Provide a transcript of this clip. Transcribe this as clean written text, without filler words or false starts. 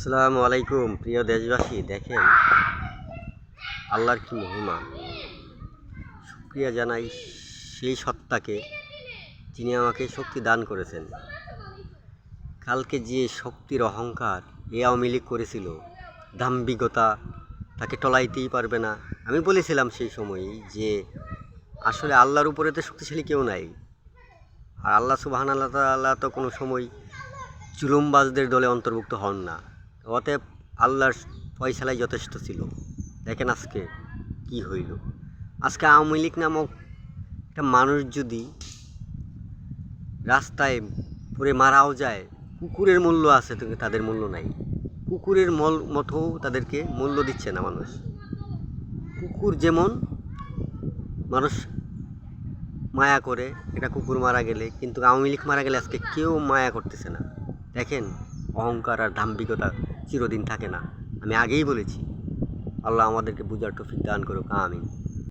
আসসালামু আলাইকুম প্রিয় দেশবাসী। দেখেন আল্লাহর কি মহিমা, শুকরিয়া জানাই সেই সত্তাকে যিনি আমাকে শক্তি দান করেছেন। কালকে যে শক্তির অহংকার এ আওয়ামী লীগ করেছিল, দাম্ভিকতা, তাকে টলাইতেই পারবে না। আমি বলেছিলাম সেই সময়ই যে আসলে আল্লাহর উপরে তো শক্তিশালী কেউ নাই, আর আল্লাহ সুবহানাহু ওয়া তাআলা তো কোনো সময় জুলুমবাজদের দলে অন্তর্ভুক্ত হন না। অতএব আল্লাহর ফয়সালাই যথেষ্ট ছিল। দেখেন আজকে কি হইল। আজকে আওয়ামী লীগ নামক একটা মানুষ যদি রাস্তায় পড়ে মারাও যায়, কুকুরের মূল্য আছে কিন্তু তাদের মূল্য নাই। কুকুরের মতো তাদেরকে মূল্য দিচ্ছে না মানুষ। কুকুর যেমন মানুষ মায়া করে, এটা কুকুর মারা গেলে, কিন্তু আওয়ামী লীগ মারা গেলে আজকে কেউ মায়া করতেছে না। দেখেন অহংকার আর দাম্ভিকতা চিরদিন থাকে না। আমি আগেই বলেছি। আল্লাহ আমাদেরকে বুঝার তৌফিক দান করুক, আমিন।